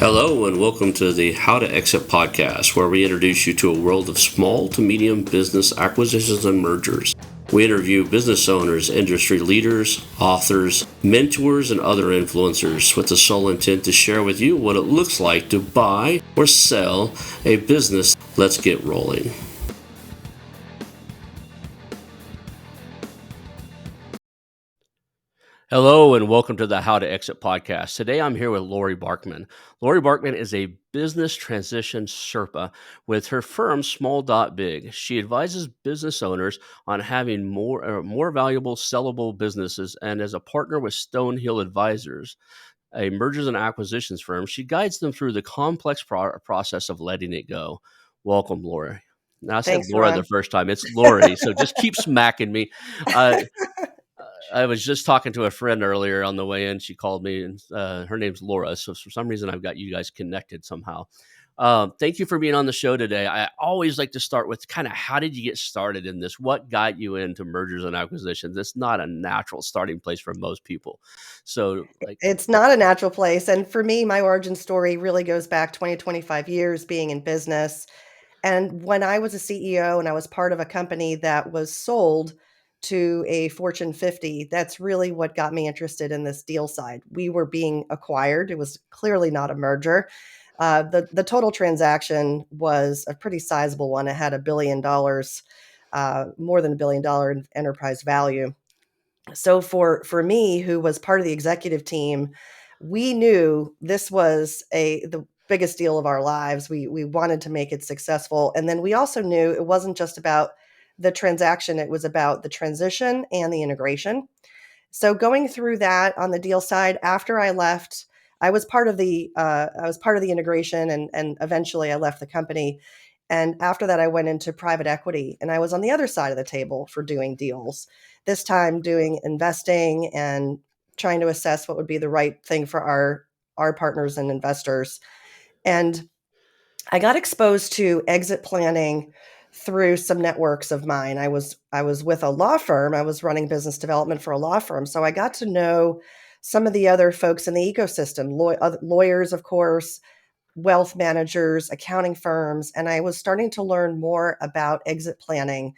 Hello, and welcome to the How2Exit podcast, where we introduce you to a world of small to medium business acquisitions and mergers. We interview business owners, industry leaders, authors, mentors, and other influencers with the sole intent to share with you what it looks like to buy or sell a business. Let's get rolling. Hello, and welcome to the How2Exit podcast. Today, I'm here with Laurie Barkman. Laurie Barkman is a business transition Sherpa with her firm, SmallDotBig. She advises business owners on having more valuable, sellable businesses, and as a partner with Stony Hill Advisors, a mergers and acquisitions firm, she guides them through the complex process of letting it go. Welcome, Laurie. Now, I said Thanks, Laura Ron. the first time. It's Laurie, so just keep smacking me. I was just talking to a friend earlier on the way in. She called me, and her name's Laura. So for some reason, I've got you guys connected somehow. Thank you for being on the show today. I always like to start with kind of how did you get started in this? What got you into mergers and acquisitions? It's not a natural starting place for most people. So, It's not a natural place. And for me, my origin story really goes back 20, 25 years being in business. And when I was a CEO and I was part of a company that was sold to a Fortune 50, that's really what got me interested in this deal side. We were being acquired. It was clearly not a merger. The total transaction was a pretty sizable one. It had $1 billion, more than $1 billion in enterprise value. So for me, who was part of the executive team, we knew this was the biggest deal of our lives. We wanted to make it successful. And then we also knew it wasn't just about the transaction, it was about the transition and the integration. So going through that on the deal side, after I left, I was part of the integration, and eventually I left the company. And after that, I went into private equity, and I was on the other side of the table for doing deals. This time, doing investing and trying to assess what would be the right thing for our partners and investors. And I got exposed to exit planning through some networks of mine. I was with a law firm. I was running business development for a law firm. So I got to know some of the other folks in the ecosystem, lawyers, of course, wealth managers, accounting firms, and I was starting to learn more about exit planning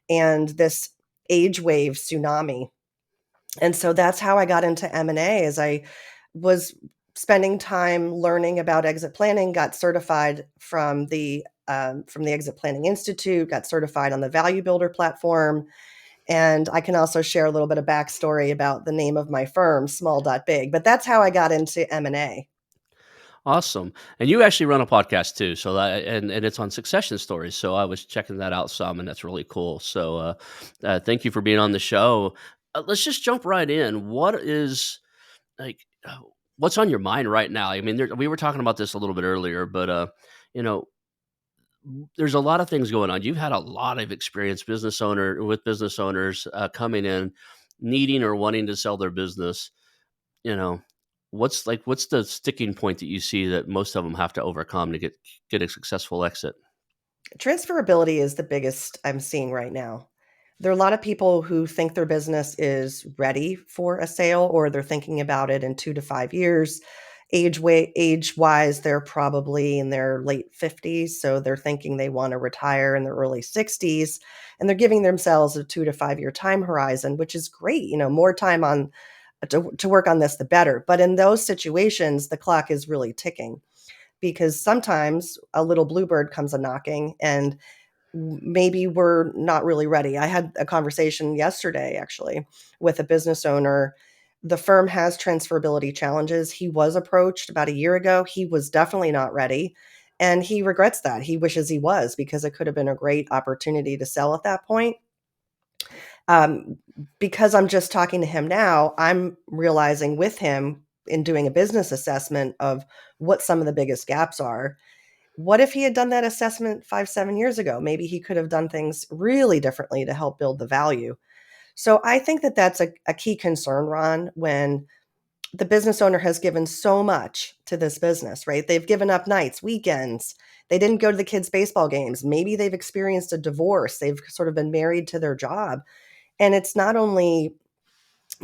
and this age wave tsunami. And so that's how I got into M&A, as I was spending time learning about exit planning, got certified from the Exit Planning Institute, got certified on the Value Builder platform. And I can also share a little bit of backstory about the name of my firm, SmallDotBig. But that's how I got into M&A. awesome. And you actually run a podcast too. So and it's on succession stories. So I was checking that out some, and that's really cool. So thank you for being on the show. Let's just jump right in. Like, uh, what's on your mind right now? I mean, we were talking about this a little bit earlier, but you know, there's a lot of things going on. You've had a lot of experience with business owners coming in, needing or wanting to sell their business. You know, what's the sticking point that you see that most of them have to overcome to get a successful exit? Transferability is the biggest I'm seeing right now. There are a lot of people who think their business is ready for a sale, or they're thinking about it in 2 to 5 years. Age wise, they're probably in their late 50s. So they're thinking they want to retire in their early 60s. And they're giving themselves a 2 to 5 year time horizon, which is great. More time to work on this, the better. But in those situations, the clock is really ticking, because sometimes a little bluebird comes a knocking, and maybe we're not really ready. I had a conversation yesterday, actually, with a business owner. The firm has transferability challenges. He was approached about a year ago. He was definitely not ready, and he regrets that. He wishes he was, because it could have been a great opportunity to sell at that point. Um, because I'm just talking to him now, I'm realizing with him, in doing a business assessment of what some of the biggest gaps are. What if he had done that assessment 5, 7 years ago? Maybe he could have done things really differently to help build the value. So I think that that's a key concern, Ron, when the business owner has given so much to this business, right? They've given up nights, weekends. They didn't go to the kids' baseball games. Maybe they've experienced a divorce. They've sort of been married to their job. And it's not only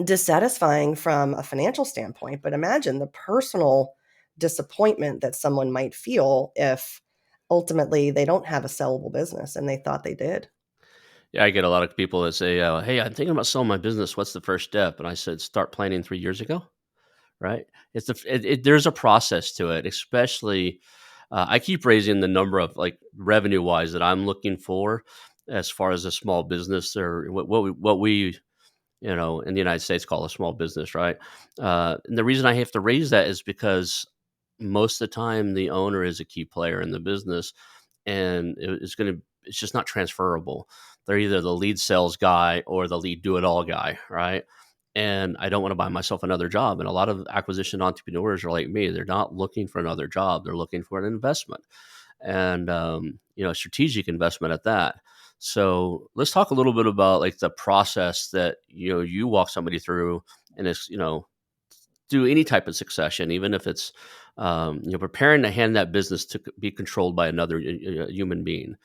dissatisfying from a financial standpoint, but imagine the personal disappointment that someone might feel if ultimately they don't have a sellable business and they thought they did. Yeah, I get a lot of people that say, "Hey, I'm thinking about selling my business. What's the first step?" And I said, "Start planning 3 years ago." Right? It's the there's a process to it, especially, I keep raising the number of, like, revenue-wise that I'm looking for as far as a small business or what we, in the United States call a small business, right? And the reason I have to raise that is because most of the time the owner is a key player in the business, and it's just not transferable. They're either the lead sales guy or the lead do it all guy, right? And I don't want to buy myself another job. And a lot of acquisition entrepreneurs are like me. They're not looking for another job. They're looking for an investment and, a strategic investment at that. So let's talk a little bit about like the process that, you walk somebody through and it's, do any type of succession, even if it's, preparing to hand that business to be controlled by another human being.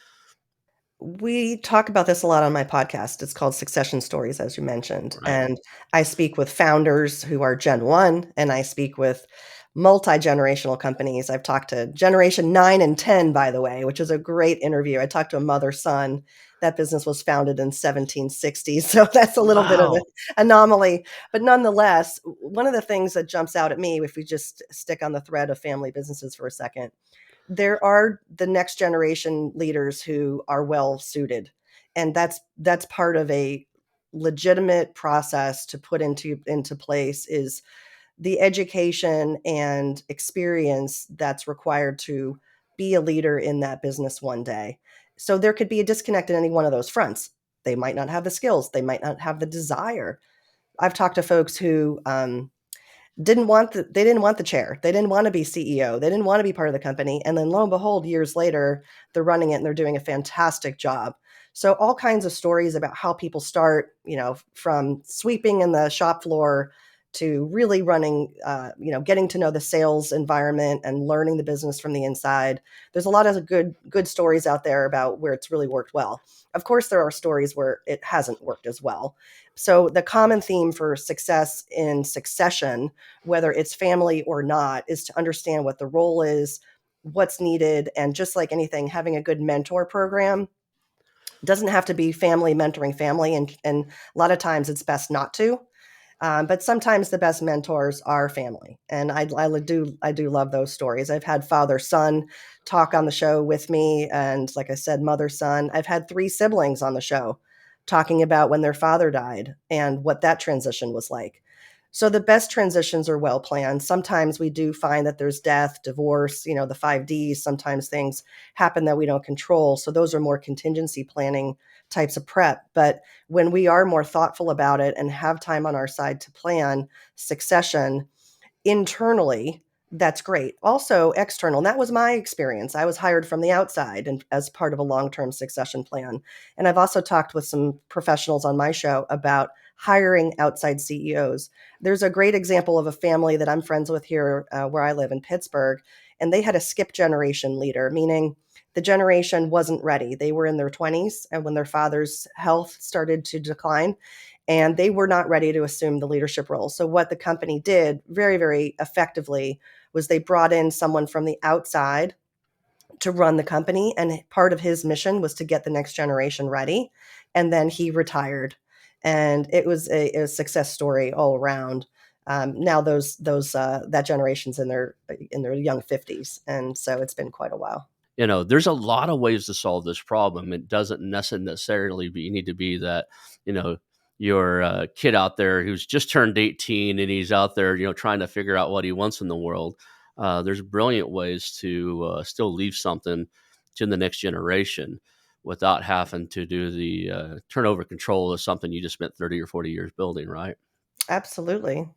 We talk about this a lot on my podcast. It's called Succession Stories, as you mentioned. Right. And I speak with founders who are Gen 1, and I speak with multi generational companies. I've talked to Generation 9 and 10, by the way, which is a great interview. I talked to a mother son. That business was founded in 1760. So that's a little bit of an Wow. anomaly. But nonetheless, one of the things that jumps out at me, if we just stick on the thread of family businesses for a second, there are the next generation leaders who are well suited, and that's part of a legitimate process to put into place is the education and experience that's required to be a leader in that business one day. So there could be a disconnect in any one of those fronts. They might not have the skills, they might not have the desire. I've talked to folks who didn't want the chair. They didn't wanna be CEO. They didn't wanna be part of the company, and then lo and behold, years later, they're running it and they're doing a fantastic job. So all kinds of stories about how people start, from sweeping in the shop floor to really running, getting to know the sales environment and learning the business from the inside. There's a lot of good stories out there about where it's really worked well. Of course, there are stories where it hasn't worked as well. So the common theme for success in succession, whether it's family or not, is to understand what the role is, what's needed, and just like anything, having a good mentor program doesn't have to be family mentoring family, and a lot of times it's best not to. But sometimes the best mentors are family, and I do love those stories. I've had father son talk on the show with me, and like I said, mother son. I've had 3 siblings on the show talking about when their father died and what that transition was like. So the best transitions are well planned. Sometimes we do find that there's death, divorce, the 5 Ds. Sometimes things happen that we don't control. So those are more contingency planning types of prep. But when we are more thoughtful about it and have time on our side to plan succession internally, that's great. Also external, and that was my experience. I was hired from the outside and as part of a long-term succession plan. And I've also talked with some professionals on my show about hiring outside CEOs. There's a great example of a family that I'm friends with here where I live in Pittsburgh, and they had a skip generation leader, meaning the generation wasn't ready. They were in their 20s and when their father's health started to decline, and they were not ready to assume the leadership role. So what the company did very, very effectively was they brought in someone from the outside to run the company, and part of his mission was to get the next generation ready, and then he retired, and it was a success story all around. Now that generation's in their young 50s, and so it's been quite a while. There's a lot of ways to solve this problem. It doesn't necessarily be you need to be that, you know, your kid out there who's just turned 18 and he's out there, trying to figure out what he wants in the world. There's brilliant ways to still leave something to the next generation without having to do the turnover control of something you just spent 30 or 40 years building, right? Absolutely.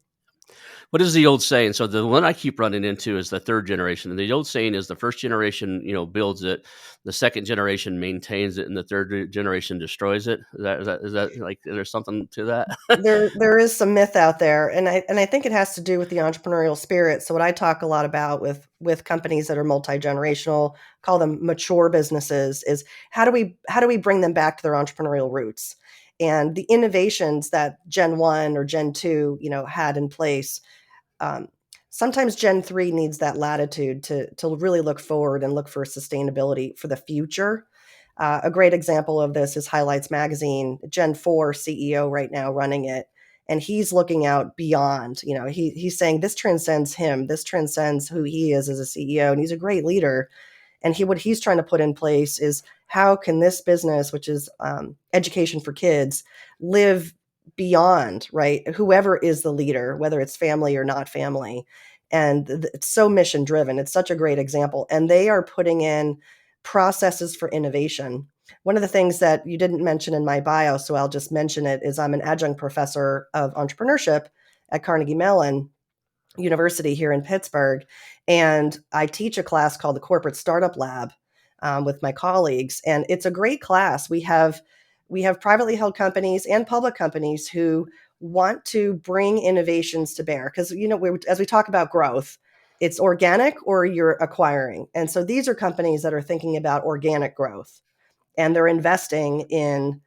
What is the old saying? So the one I keep running into is the third generation. And the old saying is the first generation, builds it, the second generation maintains it, and the third generation destroys it. Is that like there's something to that? There is some myth out there, and I think it has to do with the entrepreneurial spirit. So what I talk a lot about with companies that are multi-generational, call them mature businesses, is how do we bring them back to their entrepreneurial roots? And the innovations that Gen 1 or Gen 2, had in place, um, Sometimes Gen 3 needs that latitude to really look forward and look for sustainability for the future. A great example of this is Highlights Magazine, Gen 4 CEO right now running it. And he's looking out beyond, he's saying this transcends him. This transcends who he is as a CEO. And he's a great leader. And what he's trying to put in place is how can this business, which is education for kids, live beyond, right? Whoever is the leader, whether it's family or not family. And it's so mission driven. It's such a great example. And they are putting in processes for innovation. One of the things that you didn't mention in my bio, so I'll just mention it, is I'm an adjunct professor of entrepreneurship at Carnegie Mellon University here in Pittsburgh. And I teach a class called the Corporate Startup Lab with my colleagues. And it's a great class. We have privately held companies and public companies who want to bring innovations to bear. Because, as we talk about growth, it's organic or you're acquiring. And so these are companies that are thinking about organic growth, and they're investing in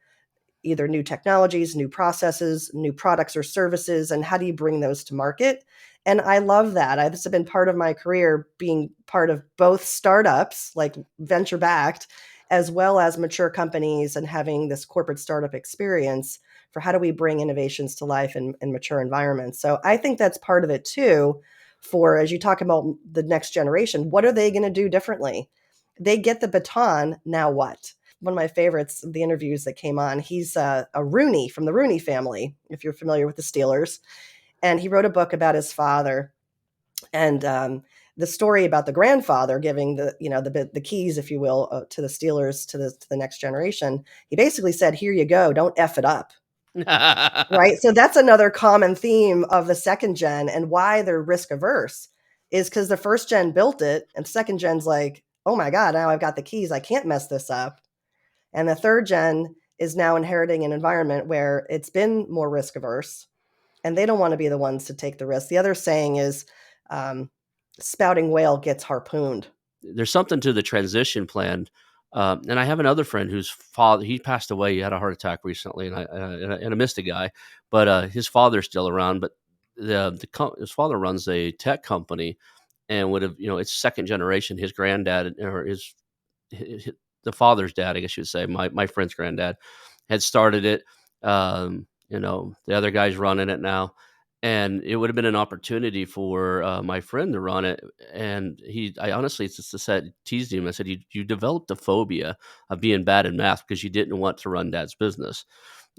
either new technologies, new processes, new products or services, and how do you bring those to market? And I love that. This has been part of my career, being part of both startups, like venture backed, as well as mature companies, and having this corporate startup experience for how do we bring innovations to life in mature environments. So I think that's part of it too. For as you talk about the next generation, what are they going to do differently? They get the baton. Now what? One of my favorites of the interviews that came on, he's a Rooney from the Rooney family, if you're familiar with the Steelers. And he wrote a book about his father, and the story about the grandfather giving the keys, if you will, to the Steelers to the next generation. He basically said, "Here you go, don't F it up." Right? So that's another common theme of the second gen, and why they're risk averse is because the first gen built it, and second gen's like, "Oh my God, now I've got the keys. I can't mess this up." And the third gen is now inheriting an environment where it's been more risk averse, and they don't want to be the ones to take the risk. The other saying is, um, spouting whale gets harpooned. There's something to the transition plan. And I have another friend whose father, he passed away. He had a heart attack recently, and I missed the guy, but his father's still around. But his father runs a tech company, and would have, it's second generation. His granddad, or hi the father's dad, I guess you would say, my friend's granddad, had started it. The other guy's running it now, and it would have been an opportunity for my friend to run it. And I honestly just said, teased him. I said, you developed a phobia of being bad in math because you didn't want to run dad's business,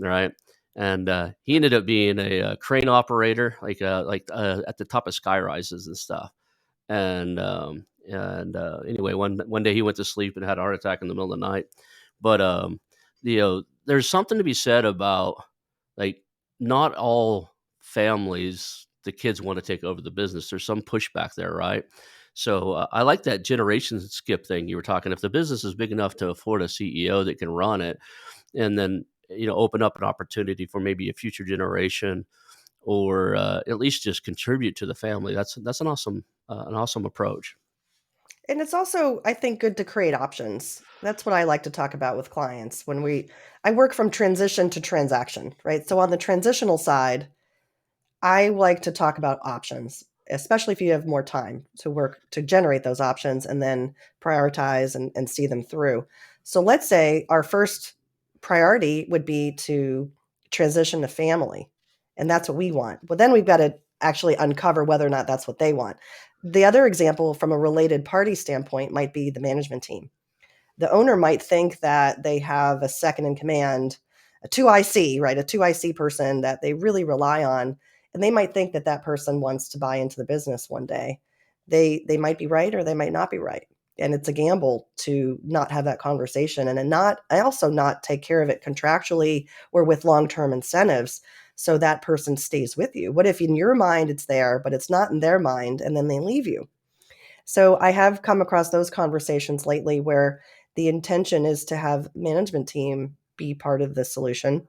right? And he ended up being a crane operator, at the top of sky rises and stuff. And anyway, one day he went to sleep and had a heart attack in the middle of the night. But there's something to be said about, like, not all families, the kids want to take over the business. There's some pushback there, right? So I like that generation skip thing you were talking. If the business is big enough to afford a CEO that can run it, and then open up an opportunity for maybe a future generation, or at least just contribute to the family. That's an awesome approach. And it's also, I think, good to create options. That's what I like to talk about with clients I work from transition to transaction, right? So on the transitional side, I like to talk about options, especially if you have more time to work to generate those options and then prioritize and see them through. So let's say our first priority would be to transition to family, and that's what we want. But then we've got to actually uncover whether or not that's what they want. The other example from a related party standpoint might be the management team. The owner might think that they have a second in command, a 2IC, right? A 2IC person that they really rely on. And they might think that that person wants to buy into the business one day. They might be right or they might not be right. And it's a gamble to not have that conversation and I also not take care of it contractually or with long-term incentives so that person stays with you. What if in your mind it's there, but it's not in their mind, and then they leave you? So I have come across those conversations lately where the intention is to have management team be part of the solution.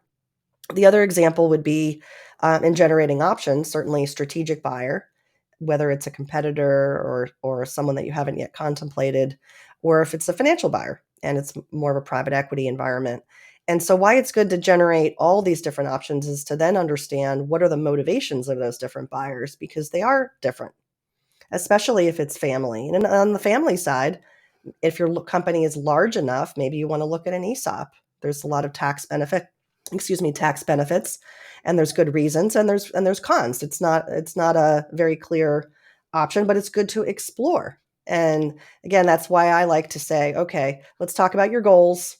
The other example would be in generating options, certainly strategic buyer, whether it's a competitor or someone that you haven't yet contemplated, or if it's a financial buyer and it's more of a private equity environment. And so why it's good to generate all these different options is to then understand what are the motivations of those different buyers, because they are different. especially if it's family. And on the family side, if your company is large enough, maybe you want to look at an ESOP. There's a lot of tax benefits, and there's good reasons, and there's cons. It's not a very clear option, but it's good to explore. And again, that's why I like to say, okay, let's talk about your goals,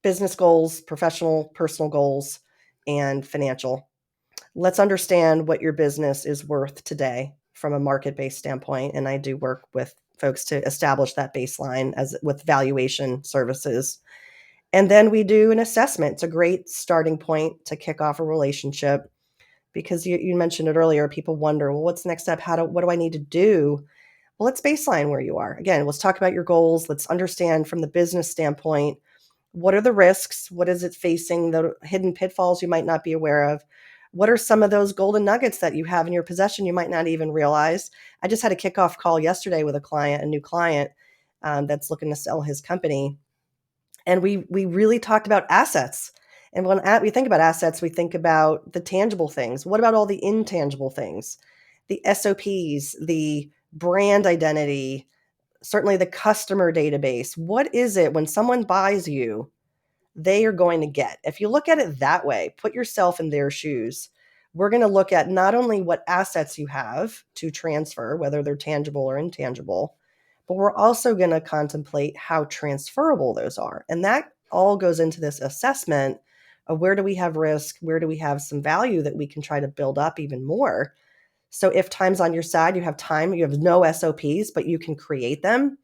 business goals, professional, personal goals, and financial. Let's understand what your business is worth today from a market-based standpoint, and I do work with folks to establish that baseline as with valuation services. And then we do an assessment. It's a great starting point to kick off a relationship because you mentioned it earlier. People wonder, well, what's the next step? What do I need to do? Well, let's baseline where you are. Again, let's talk about your goals. Let's understand from the business standpoint, what are the risks? What is it facing? The hidden pitfalls you might not be aware of. What are some of those golden nuggets that you have in your possession you might not even realize? I just had a kickoff call yesterday with a new client that's looking to sell his company, and we really talked about assets. And when we think about assets, we think about the tangible things. What about all the intangible things? The SOPs, the brand identity, certainly the customer database. What is it when someone buys you, they are going to get? If you look at it that way, put yourself in their shoes. We're going to look at not only what assets you have to transfer, whether they're tangible or intangible, but we're also going to contemplate how transferable those are. And that all goes into this assessment of where do we have risk? Where do we have some value that we can try to build up even more? So if time's on your side, you have time, you have no SOPs, but you can create them.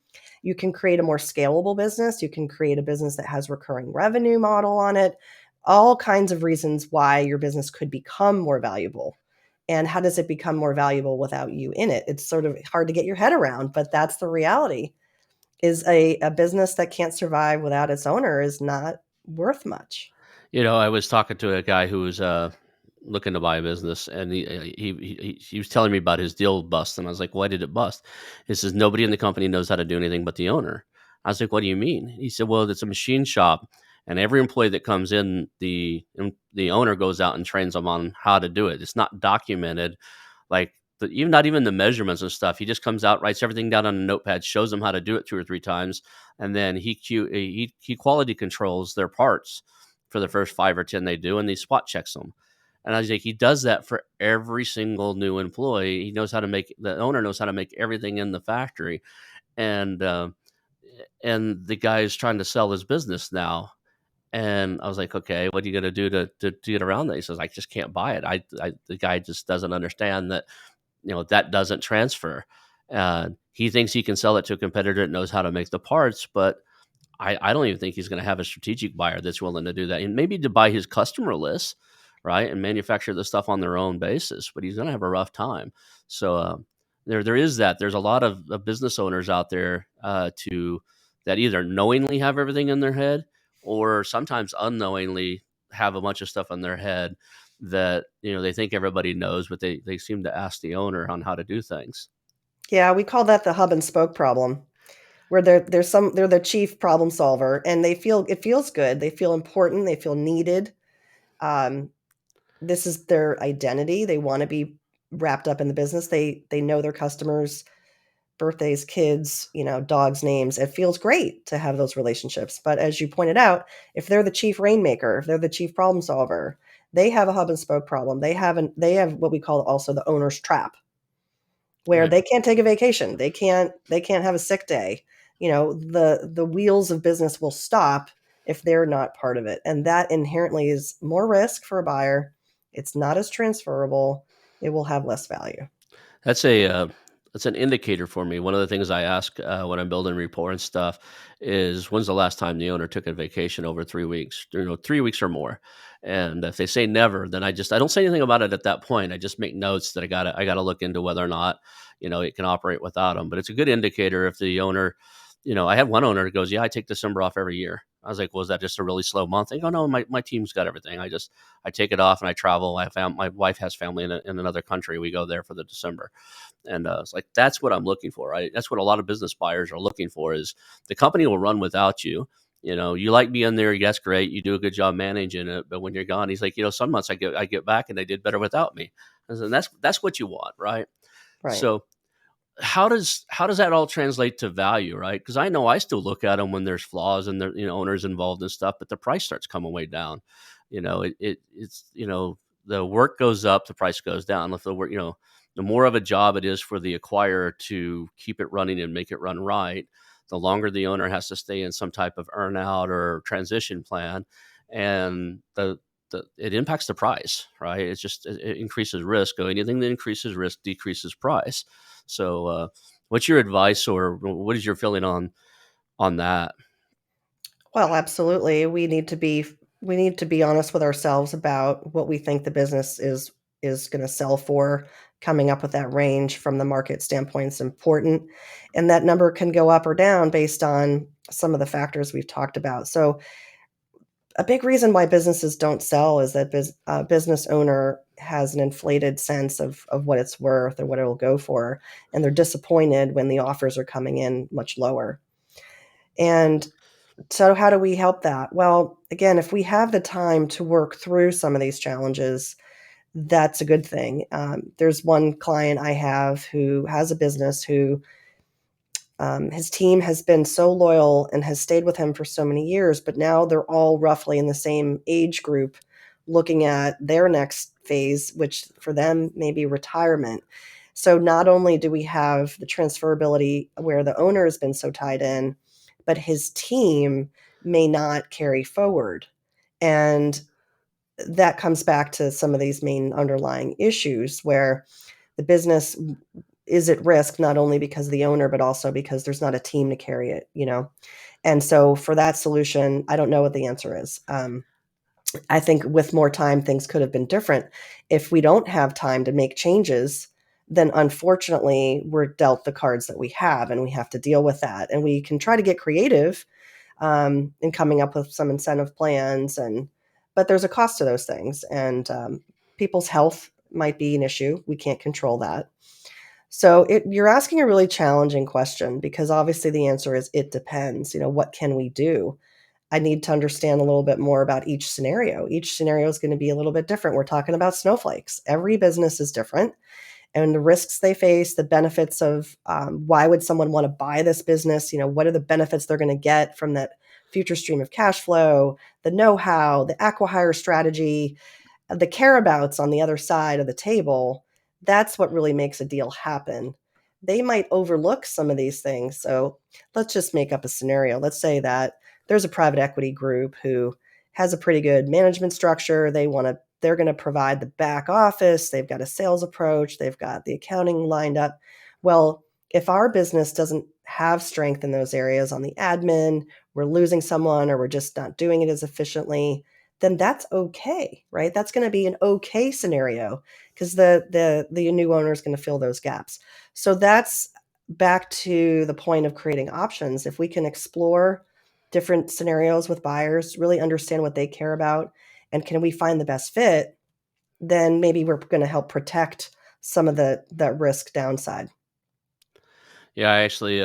You can create a more scalable business. You can create a business that has recurring revenue model on it. All kinds of reasons why your business could become more valuable. And how does it become more valuable without you in it? It's sort of hard to get your head around, but that's the reality. Is a business that can't survive without its owner is not worth much. I was talking to a guy who was looking to buy a business, and he was telling me about his deal bust, and I was like, "Why did it bust?" He says, "Nobody in the company knows how to do anything but the owner." I was like, "What do you mean?" He said, "Well, it's a machine shop, and every employee that comes in, the owner goes out and trains them on how to do it. It's not documented, like." Even not even the measurements and stuff. He just comes out, writes everything down on a notepad, shows them how to do it 2 or 3 times, and then he quality controls their parts for the first 5 or 10 they do, and he spot checks them. And I was like, he does that for every single new employee. The owner knows how to make everything in the factory. And and the guy is trying to sell his business now. And I was like, okay, what are you going to do to get around that? He says, I just can't buy it. The guy just doesn't understand that, that doesn't transfer. He thinks he can sell it to a competitor that knows how to make the parts, but I don't even think he's going to have a strategic buyer that's willing to do that, and maybe to buy his customer list, right, and manufacture the stuff on their own basis. But he's going to have a rough time. So there is that. There's a lot of business owners out there to that either knowingly have everything in their head, or sometimes unknowingly have a bunch of stuff in their head that they think everybody knows, but they seem to ask the owner on how to do things. Yeah, we call that the hub and spoke problem, where they're the chief problem solver, and it feels good. They feel important. They feel needed. Um, this is their identity. They want to be wrapped up in the business. They know their customers' birthdays, kids, dogs' names. It feels great to have those relationships. But as you pointed out, if they're the chief rainmaker, if they're the chief problem solver, they have a hub and spoke problem. They have what we call also the owner's trap, where Right. they can't take a vacation. They can't have a sick day. The wheels of business will stop if they're not part of it. And that inherently is more risk for a buyer. It's not as transferable. It will have less value. That's a that's an indicator for me. One of the things I ask when I'm building rapport and stuff is, when's the last time the owner took a vacation over 3 weeks? 3 weeks or more. And if they say never, then I don't say anything about it at that point. I just make notes that I gotta look into whether or not it can operate without them. But it's a good indicator if the owner. I have one owner who goes, "Yeah, I take December off every year." I was like, "Was that just a really slow month?" They go, "No, my team's got everything. I take it off and I travel. My wife has family in another country. We go there for the December." And it's like, that's what I'm looking for, right? That's what a lot of business buyers are looking for, is the company will run without you. You like being there. Yes, great. You do a good job managing it. But when you're gone, he's like, some months I get back and they did better without me. And that's what you want, right? Right. So how does that all translate to value, right? Because I know I still look at them when there's flaws and there, owners involved and stuff, but the price starts coming way down. It's the work goes up, the price goes down. If the work, the more of a job it is for the acquirer to keep it running and make it run right, the longer the owner has to stay in some type of earnout or transition plan, and it impacts the price, right? It increases risk. So anything that increases risk decreases price. So, what's your advice, or what is your feeling on that? Well, absolutely. We need to be honest with ourselves about what we think the business is gonna sell for. Coming up with that range from the market standpoint is important, and that number can go up or down based on some of the factors we've talked about. So, a big reason why businesses don't sell is that business owner has an inflated sense of what it's worth or what it'll go for, and they're disappointed when the offers are coming in much lower. And so how do we help that? Well, again, if we have the time to work through some of these challenges, that's a good thing. There's one client I have who has a business who his team has been so loyal and has stayed with him for so many years, but now they're all roughly in the same age group looking at their next phase, which for them may be retirement. So not only do we have the transferability where the owner has been so tied in, but his team may not carry forward. And that comes back to some of these main underlying issues where the business is at risk not only because of the owner, but also because there's not a team to carry it. And so for that solution, I don't know what the answer is. I think with more time, things could have been different. If we don't have time to make changes, then unfortunately, we're dealt the cards that we have, and we have to deal with that. And we can try to get creative in coming up with some incentive plans, but there's a cost to those things, and people's health might be an issue. We can't control that. So you're asking a really challenging question because obviously the answer is it depends. What can we do? I need to understand a little bit more about each scenario. Each scenario is going to be a little bit different. We're talking about snowflakes. Every business is different, and the risks they face, the benefits of why would someone want to buy this business? What are the benefits they're going to get from that future stream of cash flow, the know-how, the acquihire strategy, the careabouts on the other side of the table. That's what really makes a deal happen. They might overlook some of these things. So let's just make up a scenario. Let's say that there's a private equity group who has a pretty good management structure. They're going to provide the back office. They've got a sales approach. They've got the accounting lined up. Well, if our business doesn't have strength in those areas on the admin, we're losing someone or we're just not doing it as efficiently, then that's okay, right? That's going to be an okay scenario because the new owner is going to fill those gaps. So that's back to the point of creating options. If we can explore different scenarios with buyers, really understand what they care about, and can we find the best fit, then maybe we're going to help protect some of that risk downside. Yeah, I actually,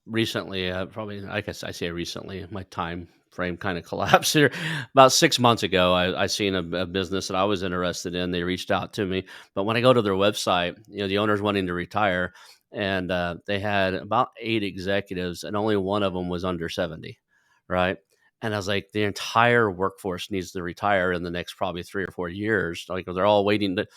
recently, probably, I guess I say recently, my time frame kind of collapsed here. About 6 months ago, I seen a business that I was interested in. They reached out to me, but when I go to their website, the owner's wanting to retire, and they had about 8 executives, and only one of them was under 70, right? And I was like, the entire workforce needs to retire in the next probably 3 or 4 years. Like they're all waiting to.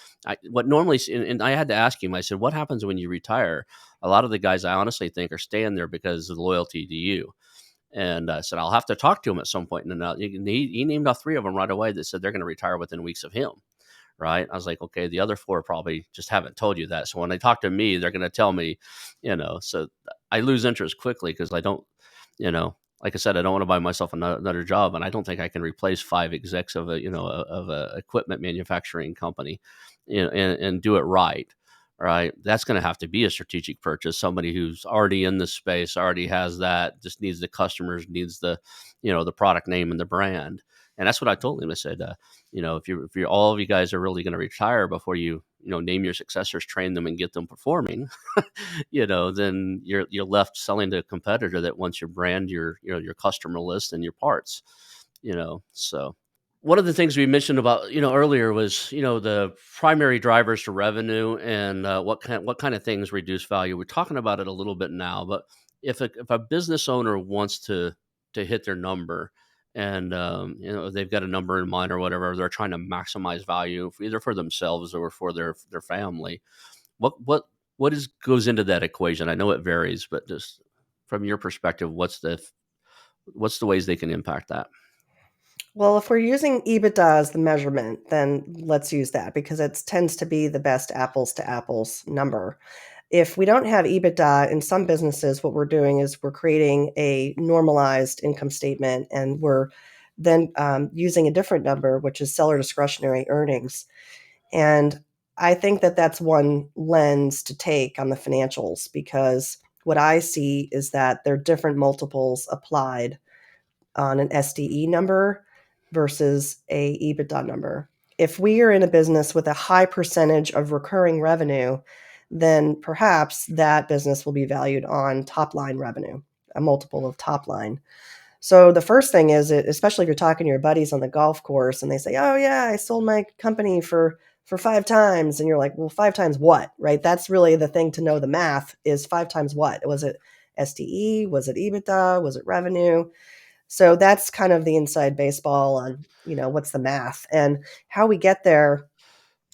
What normally, and I had to ask him. I said, "What happens when you retire?" A lot of the guys I honestly think are staying there because of loyalty to you. And I said, I'll have to talk to him at some point. And he named off three of them right away that said they're going to retire within weeks of him. Right. I was like, okay, the other four probably just haven't told you that. So when they talk to me, they're going to tell me, so I lose interest quickly because I don't, like I said, I don't want to buy myself another job. And I don't think I can replace 5 execs of a equipment manufacturing company, and do it right. Right. That's going to have to be a strategic purchase. Somebody who's already in the space, already has that, just needs the customers, needs the product name and the brand. And that's what I told him. I said, if you're all of you guys are really going to retire before you name your successors, train them, and get them performing, then you're left selling to a competitor that wants your brand, your customer list, and your parts. So one of the things we mentioned about earlier was the primary drivers to revenue and what kind of things reduce value. We're talking about it a little bit now, but if a business owner wants to hit their number and they've got a number in mind or whatever, they're trying to maximize value either for themselves or for their family. What is goes into that equation? I know it varies, but just from your perspective, what's the ways they can impact that? Well, if we're using EBITDA as the measurement, then let's use that because it tends to be the best apples to apples number. If we don't have EBITDA in some businesses, what we're doing is we're creating a normalized income statement and we're then using a different number, which is seller discretionary earnings. And I think that that's one lens to take on the financials because what I see is that there are different multiples applied on an SDE number versus a EBITDA number. If we are in a business with a high percentage of recurring revenue, then perhaps that business will be valued on top line revenue, a multiple of top line. So the first thing is, especially if you're talking to your buddies on the golf course and they say, "Oh yeah, I sold my company for 5 times," and you're like, "Well, 5 times what?" Right? That's really the thing to know. The math is 5 times what? Was it SDE? Was it EBITDA? Was it revenue? So that's kind of the inside baseball on, what's the math and how we get there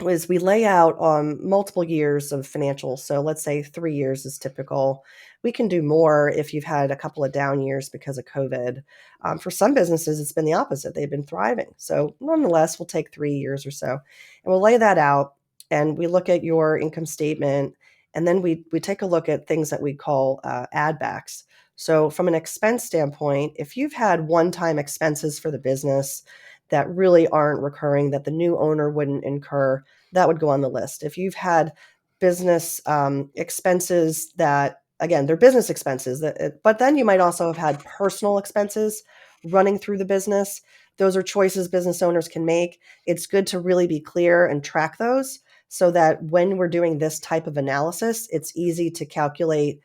is we lay out multiple years of financials. So let's say 3 years is typical. We can do more if you've had a couple of down years because of COVID. For some businesses, it's been the opposite. They've been thriving. So nonetheless, we'll take 3 years or so and we'll lay that out and we look at your income statement and then we take a look at things that we call add backs. So from an expense standpoint, if you've had one-time expenses for the business that really aren't recurring, that the new owner wouldn't incur, that would go on the list. If you've had business expenses that, again, they're business expenses, but then you might also have had personal expenses running through the business. Those are choices business owners can make. It's good to really be clear and track those so that when we're doing this type of analysis, it's easy to calculate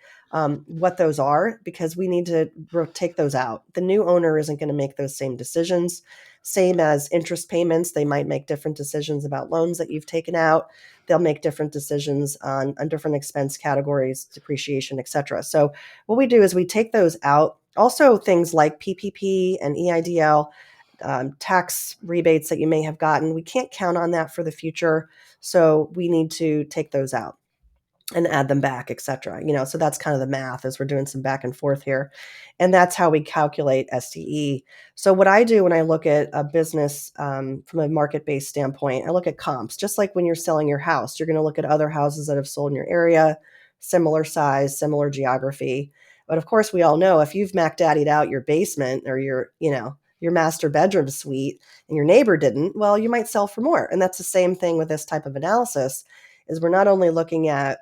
what those are because we need to take those out. The new owner isn't going to make those same decisions. Same as interest payments, they might make different decisions about loans that you've taken out. They'll make different decisions on different expense categories, depreciation, et cetera. So what we do is we take those out. Also, things like PPP and EIDL, tax rebates that you may have gotten, we can't count on that for the future. So we need to take those out and add them back, et cetera. So that's kind of the math as we're doing some back and forth here. And that's how we calculate SDE. So what I do when I look at a business from a market-based standpoint, I look at comps. Just like when you're selling your house, you're going to look at other houses that have sold in your area, similar size, similar geography. But of course, we all know if you've Mac Daddied out your basement or your master bedroom suite and your neighbor didn't, well, you might sell for more. And that's the same thing with this type of analysis is we're not only looking at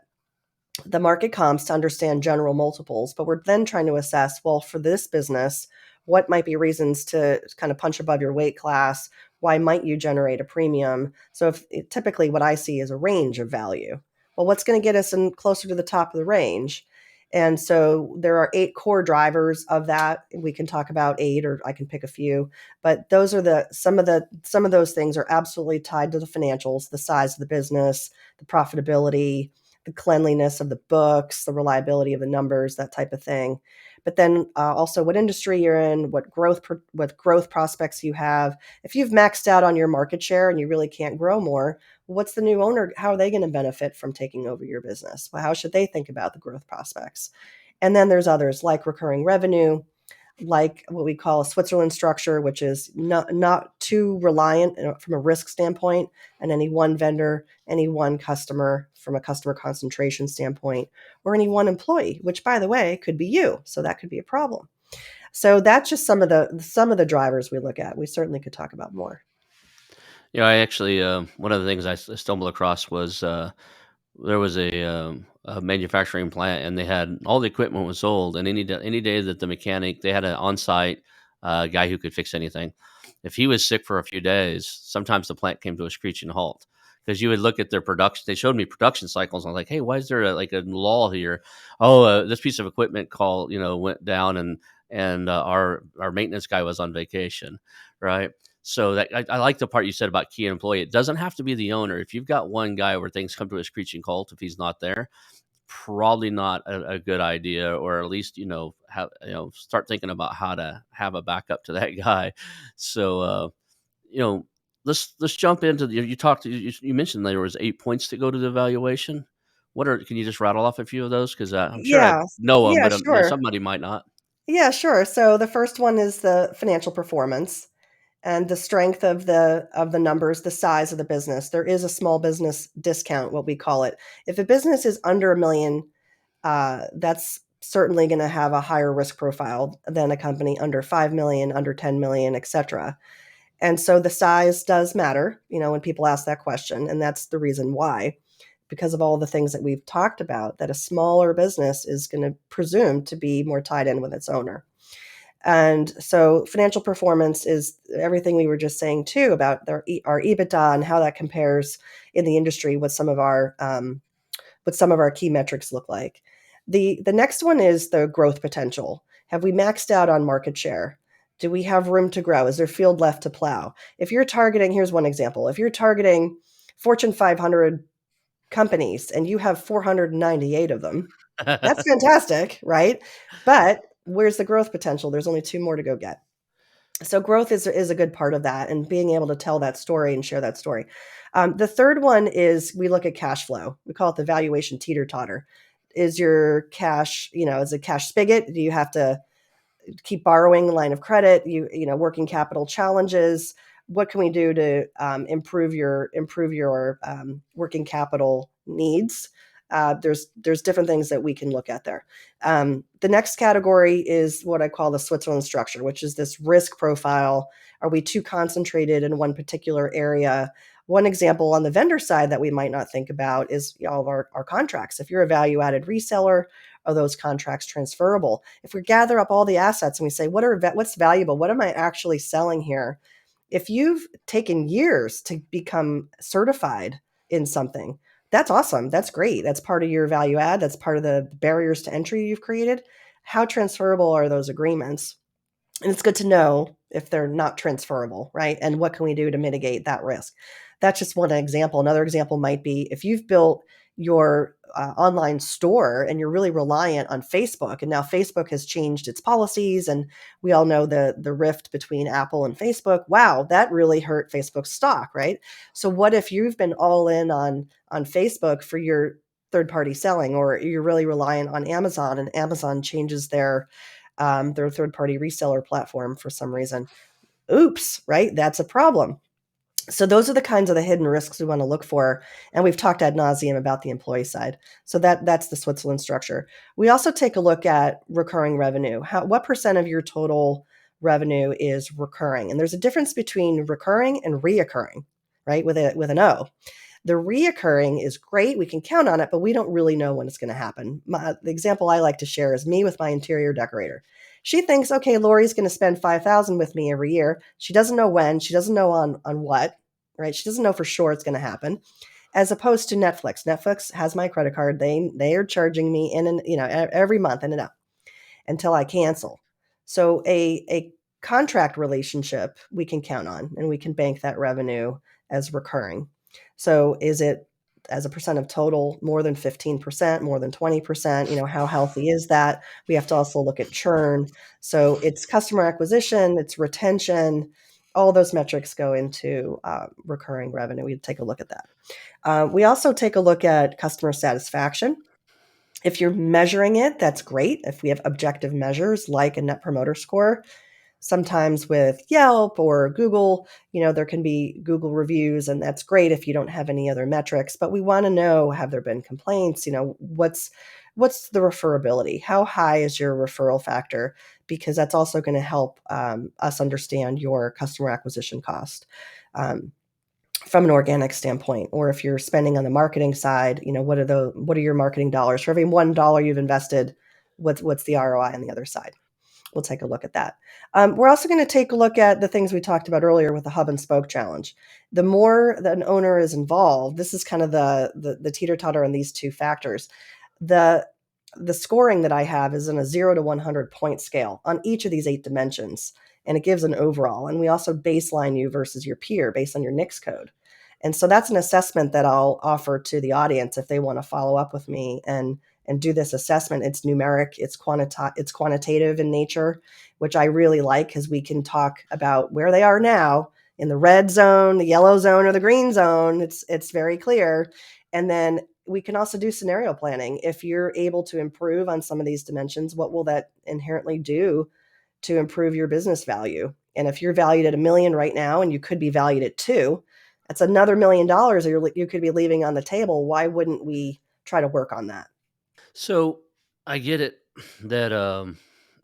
the market comps to understand general multiples, but we're then trying to assess, well, for this business, what might be reasons to kind of punch above your weight class? Why might you generate a premium? So typically what I see is a range of value. Well, what's going to get us in closer to the top of the range? And so there are 8 core drivers of that. We can talk about 8, or I can pick a few, but those are some of those things are absolutely tied to the financials, the size of the business, the profitability, the cleanliness of the books, the reliability of the numbers, that type of thing. But then also what industry you're in, what growth prospects you have. If you've maxed out on your market share and you really can't grow more, what's the new owner? How are they going to benefit from taking over your business? Well, how should they think about the growth prospects? And then there's others like recurring revenue, like what we call a Switzerland structure, which is not too reliant from a risk standpoint on any one vendor, any one customer from a customer concentration standpoint, or any one employee, which by the way could be you. So that could be a problem. So that's just some of the drivers we look at. We certainly could talk about more. I actually one of the things I stumbled across was there was a manufacturing plant, and they had all the equipment was sold, and any day that the mechanic they had an on site guy who could fix anything. If he was sick for a few days, sometimes the plant came to a screeching halt because you would look at their production. They showed me production cycles. And I was like, hey, why is there like a lull here? Oh, this piece of equipment went down, and our maintenance guy was on vacation, right? So that I like the part you said about key employee. It doesn't have to be the owner. If you've got one guy where things come to a screeching halt, if he's not there, probably not a good idea, or at least start thinking about how to have a backup to that guy. So you know, let's jump into you talked you mentioned there was 8 points to go to the evaluation. Can you just rattle off a few of those? Because I'm sure I Yeah. know them, Yeah, but sure. somebody might not. Yeah, sure. So the first one is the financial performance and the strength of the numbers, the size of the business. There is a small business discount, what we call it. If a business is under 1 million, that's certainly going to have a higher risk profile than a company under 5 million, under 10 million, et cetera. And so the size does matter, when people ask that question. And that's the reason why, because of all the things that we've talked about, that a smaller business is going to presume to be more tied in with its owner. And so financial performance is everything we were just saying too about our EBITDA and how that compares in the industry, what some of our key metrics look like. The next one is the growth potential. Have we maxed out on market share? Do we have room to grow? Is there field left to plow? If you're targeting, here's one example. If you're targeting Fortune 500 companies and you have 498 of them, that's fantastic, right? But where's the growth potential? There's only two more to go get. So growth is a good part of that, and being able to tell that story and share that story. The third one is we look at cash flow. We call it the valuation teeter totter. Is your cash, is a cash spigot? Do you have to keep borrowing, line of credit, working capital challenges? What can we do to improve your working capital needs? There's different things that we can look at there. The next category is what I call the Switzerland structure, which is this risk profile. Are we too concentrated in one particular area? One example on the vendor side that we might not think about is all of our contracts. If you're a value-added reseller, are those contracts transferable? If we gather up all the assets and we say, what's valuable? What am I actually selling here? If you've taken years to become certified in something, that's awesome. That's great. That's part of your value add. That's part of the barriers to entry you've created. How transferable are those agreements? And it's good to know if they're not transferable, right? And what can we do to mitigate that risk? That's just one example. Another example might be if you've built your online store and you're really reliant on Facebook, and now Facebook has changed its policies, and we all know the rift between Apple and Facebook. Wow, that really hurt Facebook's stock, right? So what if you've been all in on Facebook for your third party selling, or you're really reliant on Amazon, and Amazon changes their third party reseller platform for some reason? Oops, right? That's a problem. So those are the kinds of the hidden risks we want to look for, and we've talked ad nauseum about the employee side. So that's the Switzerland structure. We also take a look at recurring revenue. What percent of your total revenue is recurring? And there's a difference between recurring and reoccurring, right? With an O. The reoccurring is great. We can count on it, but we don't really know when it's going to happen. The example I like to share is me with my interior decorator. She thinks, okay, Laurie's going to spend 5,000 with me every year. She doesn't know when. She doesn't know on what, right? She doesn't know for sure it's going to happen. As opposed to Netflix. Netflix has my credit card. They are charging me every month in and out until I cancel. So a contract relationship we can count on, and we can bank that revenue as recurring. So is it as a percent of total more than 15%, more than 20%? How healthy is that? We have to also look at churn. So it's customer acquisition, it's retention. All those metrics go into recurring revenue. We take a look at that. We also take a look at customer satisfaction. If you're measuring it, that's great. If we have objective measures like a net promoter score, sometimes with Yelp or Google, there can be Google reviews, and that's great if you don't have any other metrics. But we want to know, have there been complaints? What's the referability? How high is your referral factor? Because that's also going to help us understand your customer acquisition cost. From an organic standpoint, or if you're spending on the marketing side, what are your marketing dollars? For every $1 you've invested, what's the ROI on the other side? We'll take a look at that. We're also going to take a look at the things we talked about earlier with the hub and spoke challenge. The more that an owner is involved, this is kind of the teeter-totter on these two factors. The scoring that I have is in a 0 to 100 point scale on each of these 8 dimensions. and it gives an overall. And we also baseline you versus your peer based on your NICS code. And so that's an assessment that I'll offer to the audience if they want to follow up with me and do this assessment. It's numeric, it's quantitative in nature, which I really like because we can talk about where they are now in the red zone, the yellow zone, or the green zone. It's very clear. And then we can also do scenario planning. If you're able to improve on some of these dimensions, what will that inherently do to improve your business value? And if you're valued at 1 million right now and you could be valued at 2, that's another $1 million you could be leaving on the table. Why wouldn't we try to work on that? So I get it that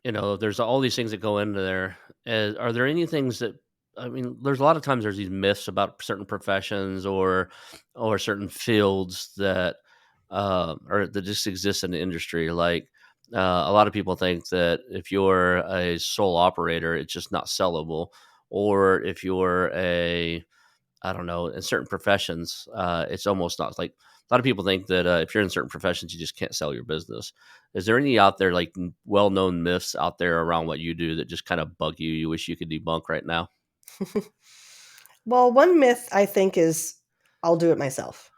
there's all these things that go into there. Are there any things that I mean? There's a lot of times there's these myths about certain professions or certain fields that or that just exist in the industry. Like a lot of people think that if you're a sole operator, it's just not sellable, or if you're a I don't know, in certain professions, it's almost not like a lot of people think that if you're in certain professions, you just can't sell your business. Is there any out there like well known myths out there around what you do that just kind of bug you? You wish you could debunk right now? Well, one myth I think is I'll do it myself.